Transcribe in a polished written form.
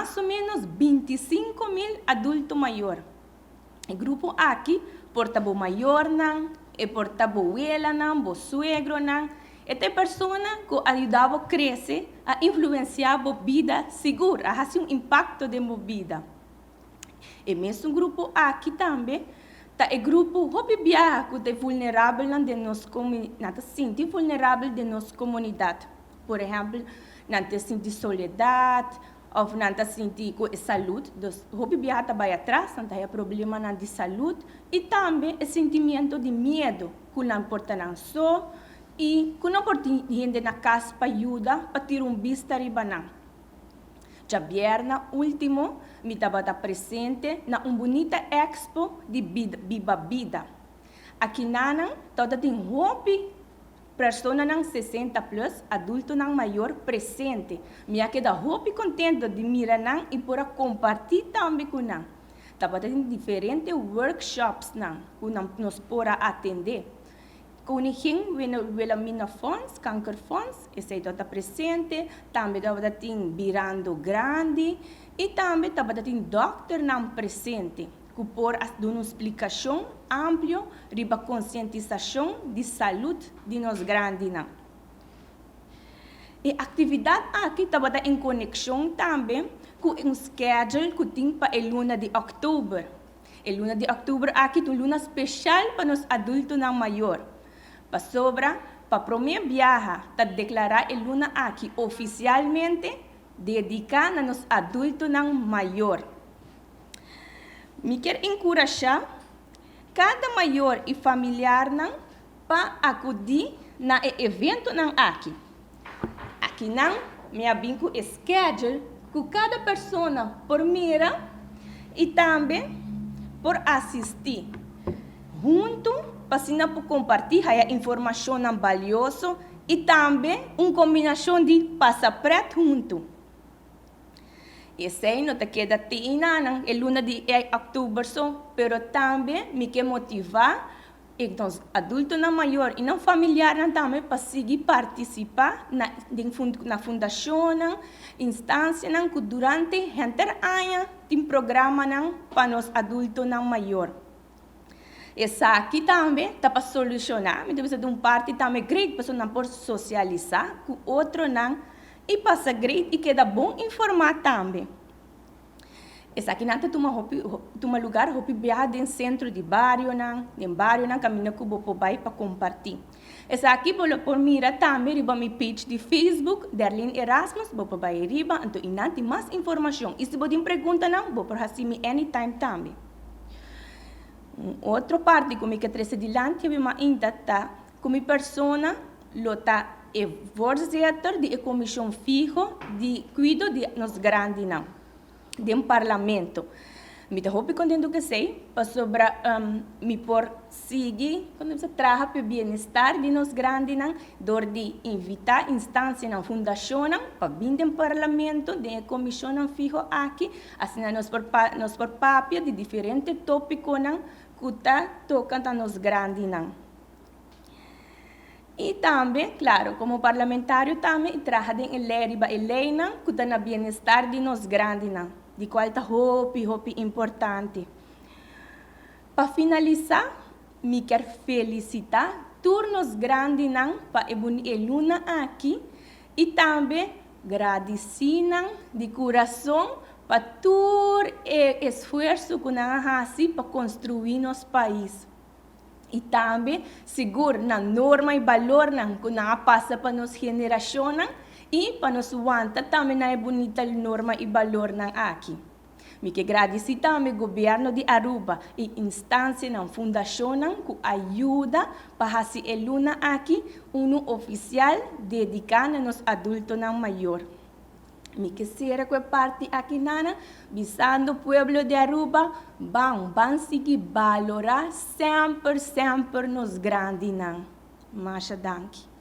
mais ou menos 25.000 adultos maiores. O grupo aqui, porta-bo maior, e porta-bo abuela, bo suegro, esta pessoa que ajudava a crescer, a influenciar a vida segura, a fazer um impacto de vida. E mesmo grupo aqui também, tá o grupo que é vulnerável de nossa comunidade, sente vulnerável de nossa comunidade. Por exemplo, não sente soledade, ou não sente saúde. O que vai atrás, não tem problema de saúde. E também o sentimento de medo, que não importa não só, e que não pode gente na casa para ajudar, para ter vista riba não. Já viernes último, me estava presente na bonita expo de Viva Vida. Aqui nana, toda tem hobby, pessoas não 60 plus, adulto não maior presente. Me queda hobby contente de mirar não e por compartilhar também com não. Estava tem diferentes workshops não, que nos pora atender. Koningin Wilhelmina Fonds, Kanker Fonds, esse está presente, também estava tem Virando Grande, e também estava tem doctor não presente, que por dar uma explicação ampla sobre a conscientização de saúde de nós grandes. E a atividade aqui estava em conexão também com um schedule que tem para a luna de outubro. A luna de outubro aqui é uma luna especial para os adultos não maiores. Para a primeira viagem, para declarar a luna aqui oficialmente dedicada aos adultos não maiores. Me quero encorajar cada maior e familiar para acudir no evento não aqui. Aqui não, me abinco o schedule que cada pessoa por mira e também por assistir. Junto, para compartilhar a informação valiosa e também uma combinação de passa-preto junto. Esse aí não te queda tina, é luna de outubro, mas também me quer motivar então adulto não maior e não familiar também para seguir participar na fundação, instância que durante o ano tem programa para os adultos não maior. Essa aqui também está para solucionar, mas deve de parte também great para não por socializar com outro não e passa great e queda bom informar também. Essa aqui não tem um lugar hopibiado em centro de bairro não caminho que vou para compartilhar. Essa aqui por mira também riba mi page de Facebook Darlene Erasmus vou para riba então e tem mais informação. E se você tem pergunta não vou para me anytime também. Outra parte que me quer trazer adiante é uma indata como persona lota é voorzitter de comissão fijo de cuido de nos grandes não de parlamento. Me te hoop contento que sei para sobre me por seguir quando se trabalha para o bem-estar de nos grandes não dor de invitar instância na fundação para vir do parlamento de comissão fijo aqui assim nos por papel de diferentes tópicos não que está tocando nos grandes não. E também, claro, como parlamentário também trabalha em lei não que está no bem-estar de nos grandes não, de qual está hopi importante. Para finalizar, me quero felicitar todos grandes não para a luna aqui e também agradecer de coração para todo o esforço que nós fazemos para construir nosso país. E também seguro na norma e valor que nós passa para nossa geração e para nós wanta também na bonita norma e valor aqui. Me que agradecer também ao governo de Aruba e instância na fundação que ajuda para fazer a luna aqui oficial dedicada aos adultos maiores. Me quisiera que parte aqui nana, visando o pueblo de Aruba, vão seguir valorar sempre nos grandes não. Masha danke.